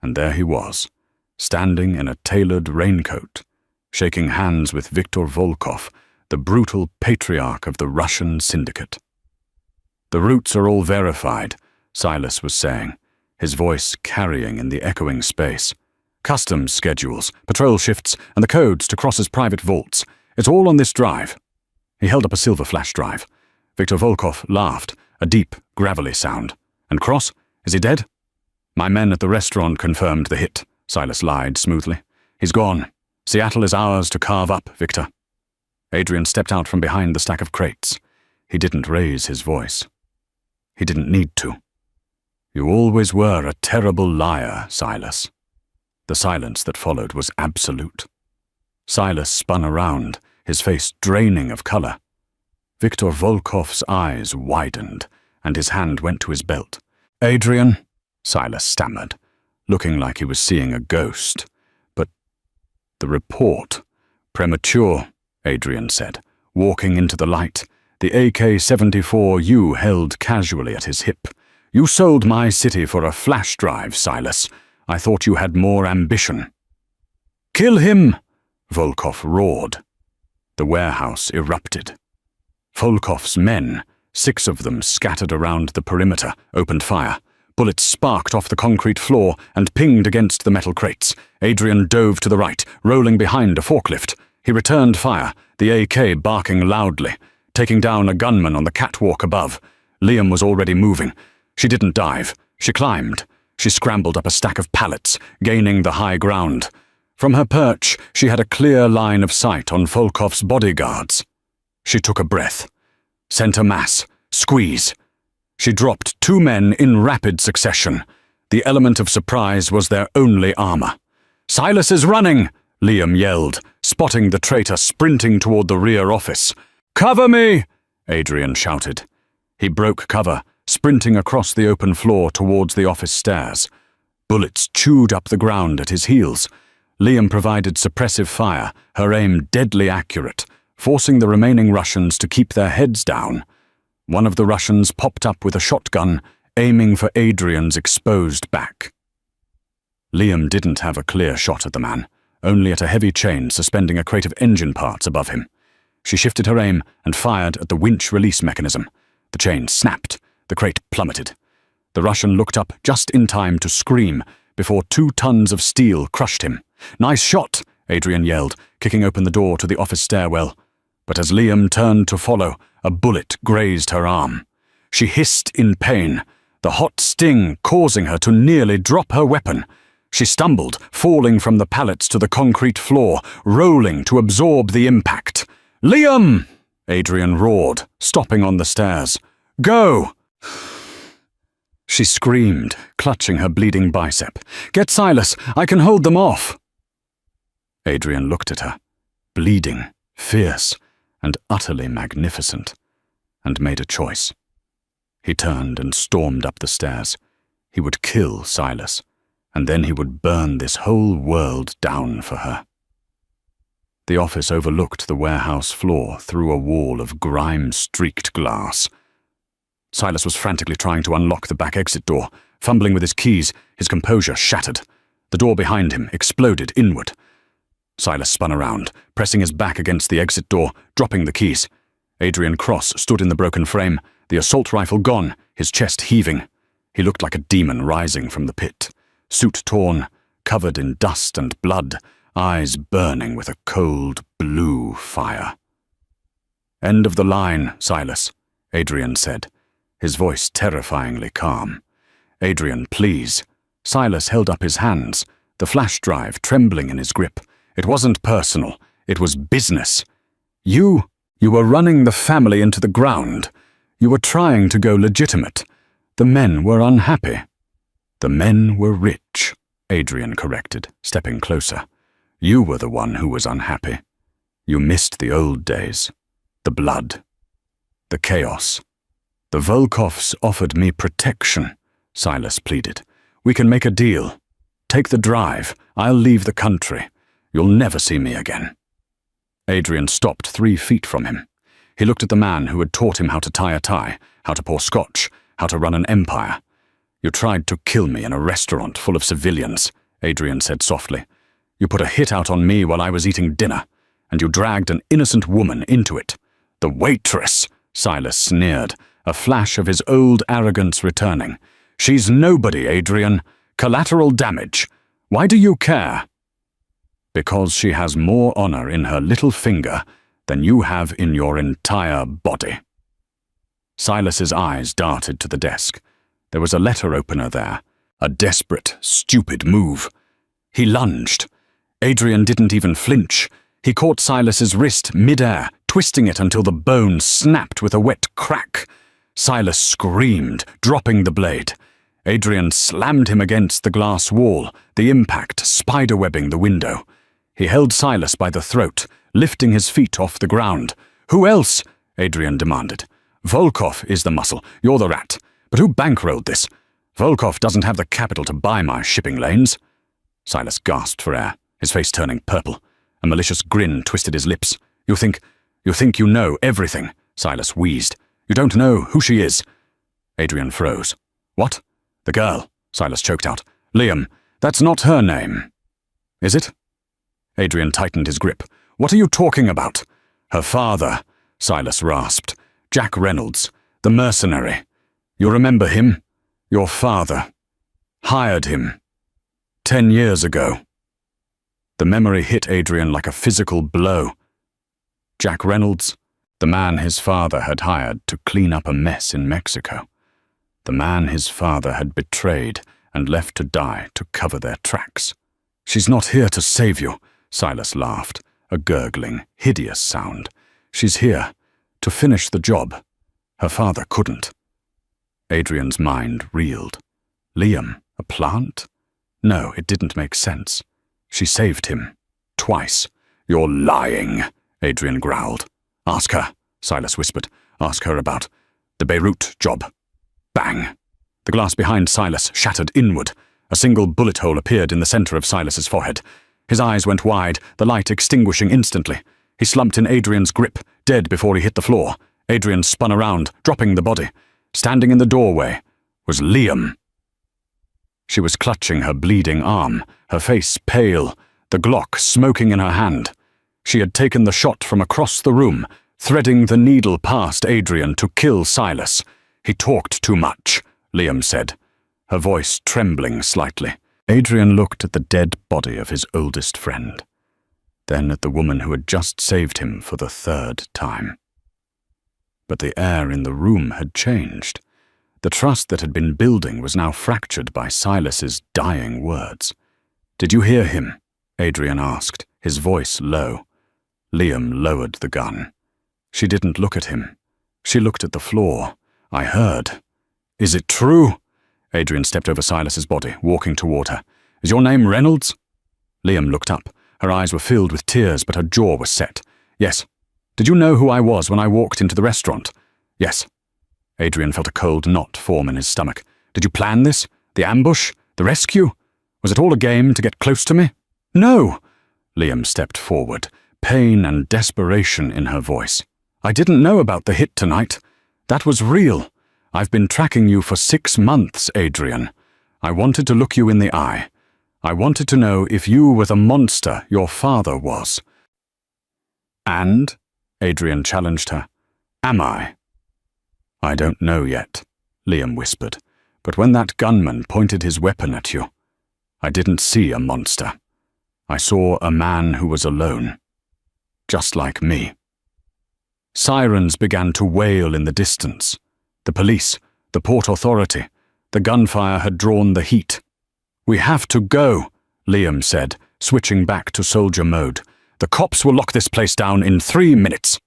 And there he was, standing in a tailored raincoat, shaking hands with Viktor Volkov, the brutal patriarch of the Russian syndicate. "The routes are all verified," Silas was saying, his voice carrying in the echoing space. "Customs schedules, patrol shifts, and the codes to cross his private vaults. It's all on this drive." He held up a silver flash drive. Viktor Volkov laughed, a deep, gravelly sound. "And Cross? Is he dead?" "My men at the restaurant confirmed the hit," Silas lied smoothly. "He's gone. Seattle is ours to carve up, Victor." Adrian stepped out from behind the stack of crates. He didn't raise his voice. He didn't need to. "You always were a terrible liar, Silas." The silence that followed was absolute. Silas spun around, his face draining of color. Viktor Volkov's eyes widened, and his hand went to his belt. "Adrian," Silas stammered, looking like he was seeing a ghost. "But the report—" "Premature," Adrian said, walking into the light, the AK-74U held casually at his hip. "You sold my city for a flash drive, Silas. I thought you had more ambition." "Kill him!" Volkov roared. The warehouse erupted. Volkov's men, 6 of them scattered around the perimeter, opened fire. Bullets sparked off the concrete floor and pinged against the metal crates. Adrian dove to the right, rolling behind a forklift. He returned fire, the AK barking loudly, taking down a gunman on the catwalk above. Liam was already moving. She didn't dive. She climbed. She scrambled up a stack of pallets, gaining the high ground. From her perch, she had a clear line of sight on Volkov's bodyguards. She took a breath. Center mass. Squeeze. She dropped 2 men in rapid succession. The element of surprise was their only armor. "Silas is running!" Liam yelled, spotting the traitor sprinting toward the rear office. "Cover me!" Adrian shouted. He broke cover, sprinting across the open floor towards the office stairs. Bullets chewed up the ground at his heels. Liam provided suppressive fire, her aim deadly accurate, forcing the remaining Russians to keep their heads down. One of the Russians popped up with a shotgun, aiming for Adrian's exposed back. Liam didn't have a clear shot at the man, only at a heavy chain suspending a crate of engine parts above him. She shifted her aim and fired at the winch release mechanism. The chain snapped. The crate plummeted. The Russian looked up just in time to scream before 2 tons of steel crushed him. "Nice shot!" Adrian yelled, kicking open the door to the office stairwell. But as Liam turned to follow, a bullet grazed her arm. She hissed in pain, the hot sting causing her to nearly drop her weapon. She stumbled, falling from the pallets to the concrete floor, rolling to absorb the impact. "Liam!" Adrian roared, stopping on the stairs. "Go!" She screamed, clutching her bleeding bicep. "Get Silas! I can hold them off!" Adrian looked at her, bleeding, fierce, and utterly magnificent, and made a choice. He turned and stormed up the stairs. He would kill Silas, and then he would burn this whole world down for her. The office overlooked the warehouse floor through a wall of grime-streaked glass. Silas was frantically trying to unlock the back exit door. Fumbling with his keys, his composure shattered. The door behind him exploded inward. Silas spun around, pressing his back against the exit door, dropping the keys. Adrian Cross stood in the broken frame, the assault rifle gone, his chest heaving. He looked like a demon rising from the pit, suit torn, covered in dust and blood, eyes burning with a cold blue fire. "End of the line, Silas," Adrian said, his voice terrifyingly calm. "Adrian, please." Silas held up his hands, the flash drive trembling in his grip. It wasn't personal, it was business. You were running the family into the ground. You were trying to go legitimate. The men were unhappy. "The men were rich," Adrian corrected, stepping closer. "You were the one who was unhappy. You missed the old days. The blood. The chaos. The Volkovs offered me protection," Silas pleaded. "We can make a deal. Take the drive. I'll leave the country. You'll never see me again." Adrian stopped 3 feet from him. He looked at the man who had taught him how to tie a tie, how to pour scotch, how to run an empire. "You tried to kill me in a restaurant full of civilians," Adrian said softly. "You put a hit out on me while I was eating dinner, and you dragged an innocent woman into it. The Waitress," Silas sneered, a flash of his old arrogance returning. "She's nobody, Adrian. Collateral damage. Why do you care?" "Because she has more honor in her little finger than you have in your entire body." Silas's eyes darted to the desk. There was a letter opener there, a desperate, stupid move. He lunged. Adrian didn't even flinch. He caught Silas's wrist mid-air, twisting it until the bone snapped with a wet crack. Silas screamed, dropping the blade. Adrian slammed him against the glass wall, the impact spiderwebbing the window. He held Silas by the throat, lifting his feet off the ground. "Who else?" Adrian demanded. Volkov is the muscle, you're the rat. But who bankrolled this? Volkov doesn't have the capital to buy my shipping lanes. Silas gasped for air, his face turning purple. A malicious grin twisted his lips. You think you know everything, Silas wheezed. You don't know who she is. Adrian froze. What? The girl, Silas choked out. Liam, that's not her name. Is it? Adrian tightened his grip. What are you talking about? Her father, Silas rasped. Jack Reynolds, the mercenary. You remember him? Your father. Hired him. 10 years ago. The memory hit Adrian like a physical blow. Jack Reynolds, the man his father had hired to clean up a mess in Mexico. The man his father had betrayed and left to die to cover their tracks. She's not here to save you, Silas laughed, a gurgling, hideous sound. She's here to finish the job. Her father couldn't. Adrian's mind reeled. Liam, a plant? No, it didn't make sense. She saved him. Twice. You're lying, Adrian growled. Ask her, Silas whispered. Ask her about the Beirut job. Bang! The glass behind Silas shattered inward. A single bullet hole appeared in the center of Silas's forehead. His eyes went wide, the light extinguishing instantly. He slumped in Adrian's grip, dead before he hit the floor. Adrian spun around, dropping the body. Standing in the doorway was Liam. She was clutching her bleeding arm, her face pale, the Glock smoking in her hand. She had taken the shot from across the room, threading the needle past Adrian to kill Silas. He talked too much, Liam said, her voice trembling slightly. Adrian looked at the dead body of his oldest friend, then at the woman who had just saved him for the 3rd time. But the air in the room had changed. The trust that had been building was now fractured by Silas's dying words. Did you hear him? Adrian asked, his voice low. Liam lowered the gun. She didn't look at him. She looked at the floor. I heard. Is it true? Adrian stepped over Silas's body, walking toward her. Is your name Reynolds? Liam looked up. Her eyes were filled with tears, but her jaw was set. Yes. Did you know who I was when I walked into the restaurant? Yes. Adrian felt a cold knot form in his stomach. Did you plan this? The ambush? The rescue? Was it all a game to get close to me? No! Liam stepped forward, pain and desperation in her voice. I didn't know about the hit tonight. That was real. I've been tracking you for 6 months, Adrian. I wanted to look you in the eye. I wanted to know if you were the monster your father was. And? Adrian challenged her. Am I? I don't know yet, Liam whispered, but when that gunman pointed his weapon at you, I didn't see a monster. I saw a man who was alone, just like me. Sirens began to wail in the distance. The police, the Port Authority, the gunfire had drawn the heat. We have to go, Liam said, switching back to soldier mode. The cops will lock this place down in 3 minutes.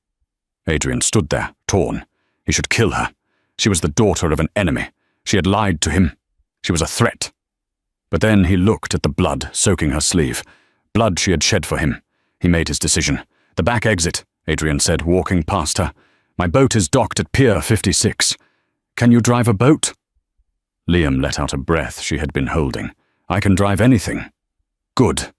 Adrian stood there, torn. He should kill her. She was the daughter of an enemy. She had lied to him. She was a threat. But then he looked at the blood soaking her sleeve. Blood she had shed for him. He made his decision. The back exit, Adrian said, walking past her. My boat is docked at Pier 56. Can you drive a boat? Liam let out a breath she had been holding. I can drive anything. Good.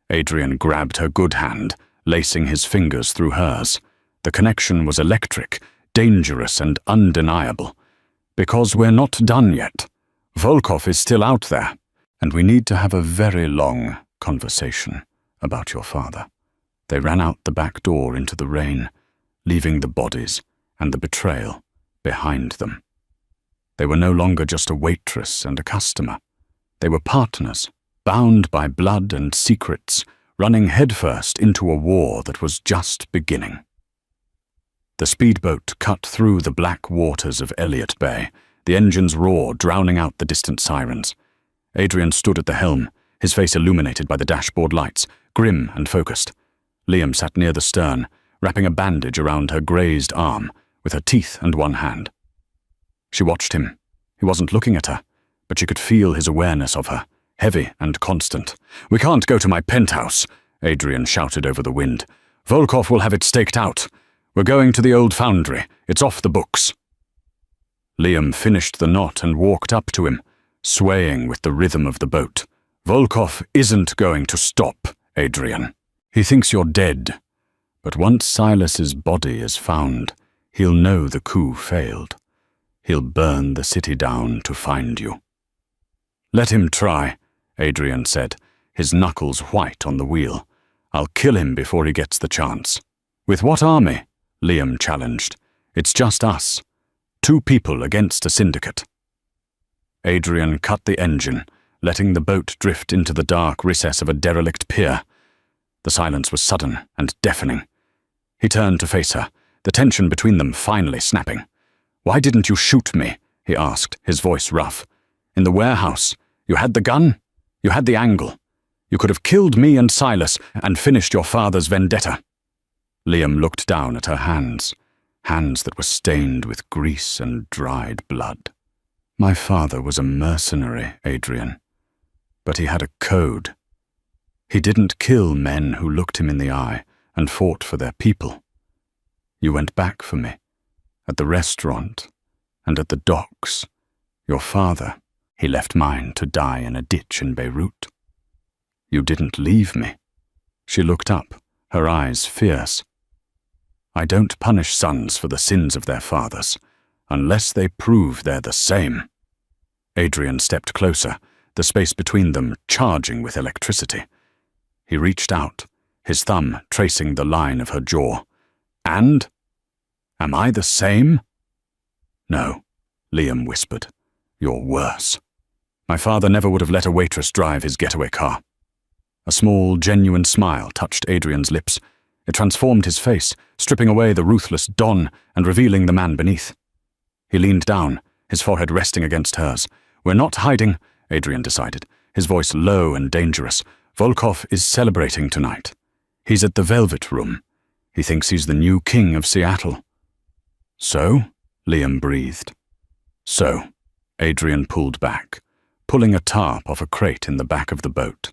Adrian grabbed her good hand, lacing his fingers through hers. The connection was electric, dangerous and undeniable. Because we're not done yet. Volkov is still out there, and we need to have a very long conversation about your father. They ran out the back door into the rain, leaving the bodies and the betrayal behind them. They were no longer just a waitress and a customer. They were partners, bound by blood and secrets, running headfirst into a war that was just beginning. The speedboat cut through the black waters of Elliott Bay, the engine's roar drowning out the distant sirens. Adrian stood at the helm, his face illuminated by the dashboard lights, grim and focused. Liam sat near the stern, wrapping a bandage around her grazed arm, with her teeth and one hand. She watched him. He wasn't looking at her, but she could feel his awareness of her, heavy and constant. We can't go to my penthouse, Adrian shouted over the wind. Volkov will have it staked out. We're going to the old foundry. It's off the books." Liam finished the knot and walked up to him, swaying with the rhythm of the boat. "Volkov isn't going to stop, Adrian. He thinks you're dead. But once Silas's body is found, he'll know the coup failed. He'll burn the city down to find you." "Let him try," Adrian said, his knuckles white on the wheel. "I'll kill him before he gets the chance." "With what army?" Liam challenged. "It's just us. 2 people against a syndicate." Adrian cut the engine, letting the boat drift into the dark recess of a derelict pier. The silence was sudden and deafening. He turned to face her, the tension between them finally snapping. "Why didn't you shoot me?" he asked, his voice rough. "In the warehouse. You had the gun? You had the angle. You could have killed me and Silas and finished your father's vendetta." Liam looked down at her hands that were stained with grease and dried blood. "My father was a mercenary, Adrian. But he had a code. He didn't kill men who looked him in the eye and fought for their people. You went back for me, at the restaurant and at the docks. Your father, he left mine to die in a ditch in Beirut. You didn't leave me." She looked up, her eyes fierce. "I don't punish sons for the sins of their fathers, unless they prove they're the same." Adrian stepped closer, the space between them charging with electricity. He reached out, his thumb tracing the line of her jaw. "And? Am I the same?" "No," Liam whispered. "You're worse. My father never would have let a waitress drive his getaway car." A small, genuine smile touched Adrian's lips. It transformed his face, stripping away the ruthless Don and revealing the man beneath. He leaned down, his forehead resting against hers. "We're not hiding," Adrian decided, his voice low and dangerous. "Volkov is celebrating tonight. He's at the Velvet Room. He thinks he's the new king of Seattle." "So?" Liam breathed. "So," Adrian pulled back, pulling a tarp off a crate in the back of the boat.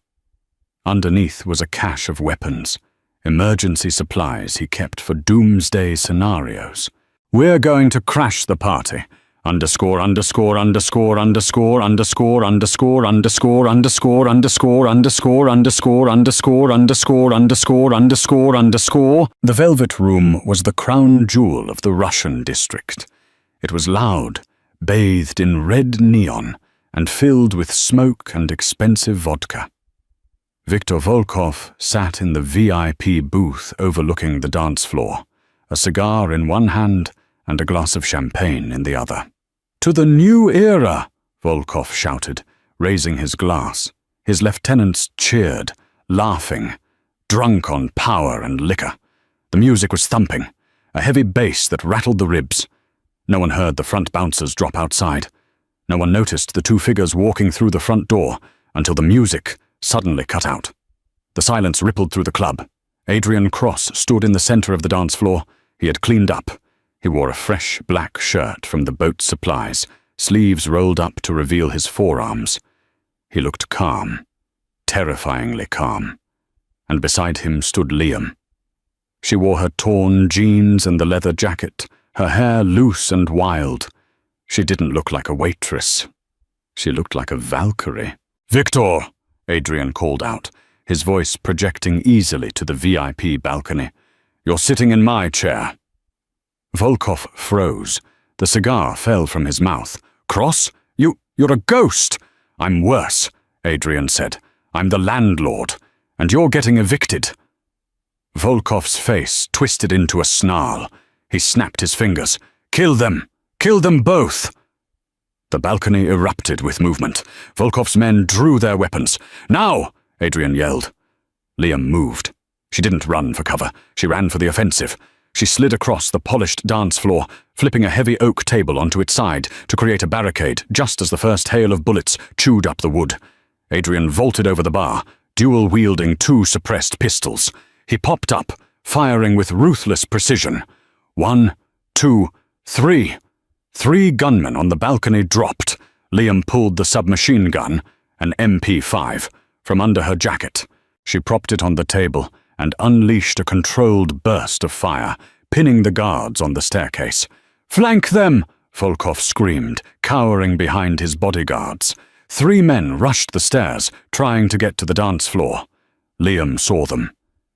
Underneath was a cache of weapons, emergency supplies he kept for doomsday scenarios. "We're going to crash the party. Underscore, underscore, underscore, underscore, underscore, underscore, underscore, underscore, underscore, underscore, underscore, underscore, underscore, underscore, underscore, underscore." The Velvet Room was the crown jewel of the Russian district. It was loud, bathed in red neon, and filled with smoke and expensive vodka. Viktor Volkov sat in the VIP booth overlooking the dance floor, a cigar in one hand and a glass of champagne in the other. "To the new era!" Volkov shouted, raising his glass. His lieutenants cheered, laughing, drunk on power and liquor. The music was thumping, a heavy bass that rattled the ribs. No one heard the front bouncers drop outside. No one noticed the 2 figures walking through the front door until the music suddenly cut out. The silence rippled through the club. Adrian Cross stood in the center of the dance floor. He had cleaned up. He wore a fresh black shirt from the boat's supplies, sleeves rolled up to reveal his forearms. He looked calm, terrifyingly calm. And beside him stood Liam. She wore her torn jeans and the leather jacket, her hair loose and wild. She didn't look like a waitress. She looked like a Valkyrie. "Victor!" Adrian called out, his voice projecting easily to the VIP balcony. "You're sitting in my chair." Volkov froze. The cigar fell from his mouth. "Cross? You're a ghost!" "I'm worse," Adrian said. "I'm the landlord, and you're getting evicted." Volkov's face twisted into a snarl. He snapped his fingers. "Kill them! Kill them both!" The balcony erupted with movement. Volkov's men drew their weapons. "Now!" Adrian yelled. Liam moved. She didn't run for cover. She ran for the offensive. She slid across the polished dance floor, flipping a heavy oak table onto its side to create a barricade just as the first hail of bullets chewed up the wood. Adrian vaulted over the bar, dual-wielding 2 suppressed pistols. He popped up, firing with ruthless precision. 1, 2, 3. 3 gunmen on the balcony dropped. Liam pulled the submachine gun, an MP5, from under her jacket. She propped it on the table and unleashed a controlled burst of fire, pinning the guards on the staircase. "Flank them!" Volkov screamed, cowering behind his bodyguards. 3 men rushed the stairs, trying to get to the dance floor. Liam saw them.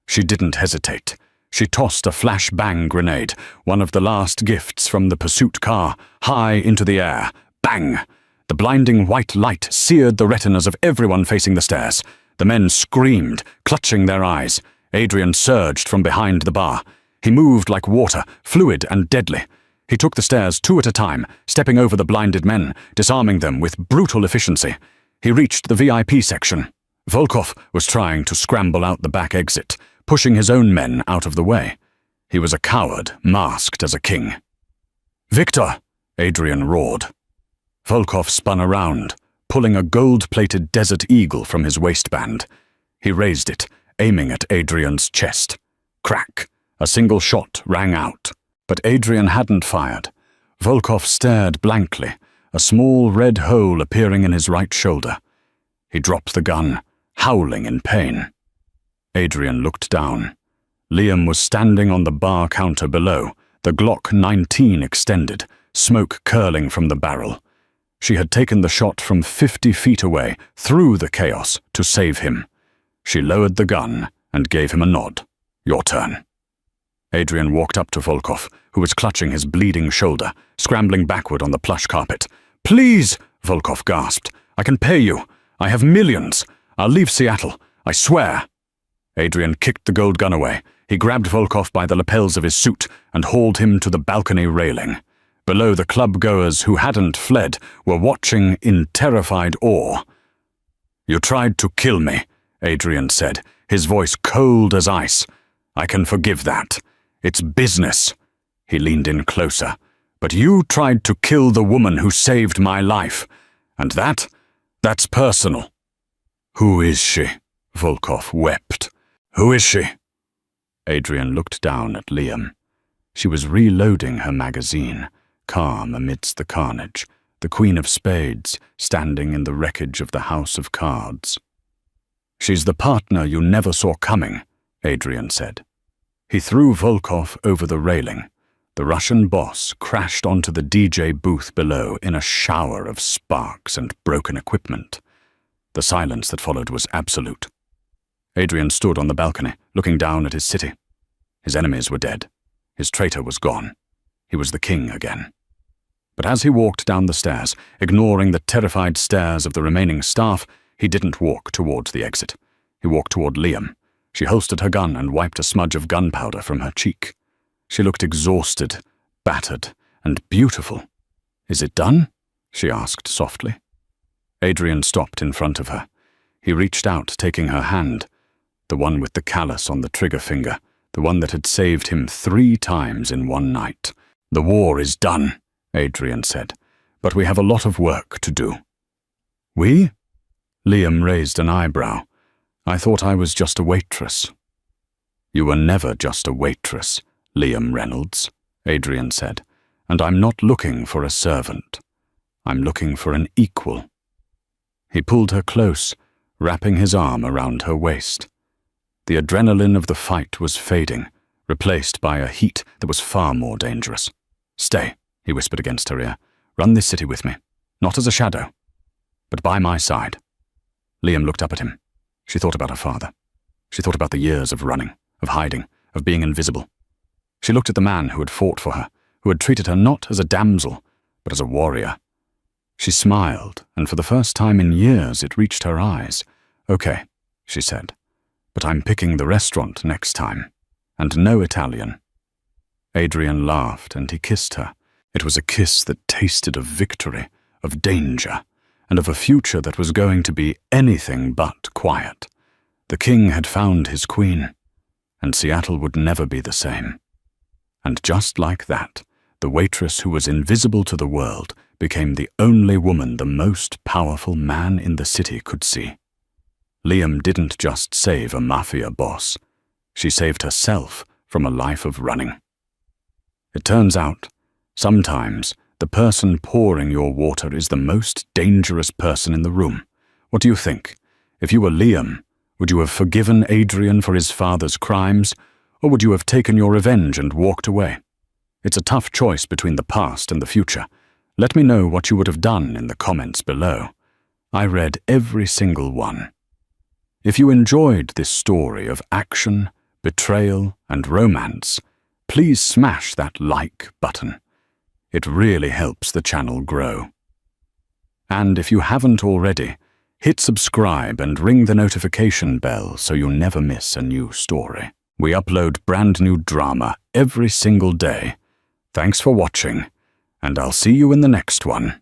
She didn't hesitate. She tossed a flash-bang grenade, one of the last gifts from the pursuit car, high into the air. Bang! The blinding white light seared the retinas of everyone facing the stairs. The men screamed, clutching their eyes. Adrian surged from behind the bar. He moved like water, fluid and deadly. He took the stairs 2 at a time, stepping over the blinded men, disarming them with brutal efficiency. He reached the VIP section. Volkov was trying to scramble out the back exit, pushing his own men out of the way. He was a coward, masked as a king. "Victor!" Adrian roared. Volkov spun around, pulling a gold-plated Desert Eagle from his waistband. He raised it, aiming at Adrian's chest. Crack! A single shot rang out. But Adrian hadn't fired. Volkov stared blankly, a small red hole appearing in his right shoulder. He dropped the gun, howling in pain. Adrian looked down. Liam was standing on the bar counter below, the Glock 19 extended, smoke curling from the barrel. She had taken the shot from 50 feet away, through the chaos, to save him. She lowered the gun and gave him a nod. "Your turn." Adrian walked up to Volkov, who was clutching his bleeding shoulder, scrambling backward on the plush carpet. "Please," Volkov gasped. "I can pay you. I have millions. I'll leave Seattle. I swear." Adrian kicked the gold gun away. He grabbed Volkov by the lapels of his suit and hauled him to the balcony railing. Below, the club-goers who hadn't fled were watching in terrified awe. "You tried to kill me," Adrian said, his voice cold as ice. "I can forgive that. It's business." He leaned in closer. "But you tried to kill the woman who saved my life. And that's personal." "Who is she?" Volkov wept. "Who is she?" Adrian looked down at Liam. She was reloading her magazine, calm amidst the carnage, the Queen of Spades standing in the wreckage of the House of Cards. "She's the partner you never saw coming," Adrian said. He threw Volkov over the railing. The Russian boss crashed onto the DJ booth below in a shower of sparks and broken equipment. The silence that followed was absolute. Adrian stood on the balcony, looking down at his city. His enemies were dead. His traitor was gone. He was the king again. But as he walked down the stairs, ignoring the terrified stares of the remaining staff, he didn't walk towards the exit. He walked toward Liam. She holstered her gun and wiped a smudge of gunpowder from her cheek. She looked exhausted, battered, and beautiful. "Is it done?" she asked softly. Adrian stopped in front of her. He reached out, taking her hand, the one with the callus on the trigger finger, the one that had saved him 3 times in one night. "The war is done," Adrian said, "but we have a lot of work to do." "We?" Liam raised an eyebrow. "I thought I was just a waitress." "You were never just a waitress, Liam Reynolds," Adrian said, "and I'm not looking for a servant. I'm looking for an equal." He pulled her close, wrapping his arm around her waist. The adrenaline of the fight was fading, replaced by a heat that was far more dangerous. "Stay," he whispered against her ear. "Run this city with me, not as a shadow, but by my side." Liam looked up at him. She thought about her father. She thought about the years of running, of hiding, of being invisible. She looked at the man who had fought for her, who had treated her not as a damsel, but as a warrior. She smiled, and for the first time in years it reached her eyes. "Okay," she said, "but I'm picking the restaurant next time, and no Italian." Adrian laughed, and he kissed her. It was a kiss that tasted of victory, of danger, and of a future that was going to be anything but quiet. The king had found his queen, and Seattle would never be the same. And just like that, the waitress who was invisible to the world became the only woman the most powerful man in the city could see. Liam didn't just save a Mafia boss. She saved herself from a life of running. It turns out, sometimes the person pouring your water is the most dangerous person in the room. What do you think? If you were Liam, would you have forgiven Adrian for his father's crimes, Or would you have taken your revenge and walked away? It's a tough choice between the past and the future. Let me know what you would have done in the comments below. I read every single one. If you enjoyed this story of action, betrayal, and romance, please smash that like button. It really helps the channel grow. And if you haven't already, hit subscribe and ring the notification bell so you never miss a new story. We upload brand new drama every single day. Thanks for watching, and I'll see you in the next one.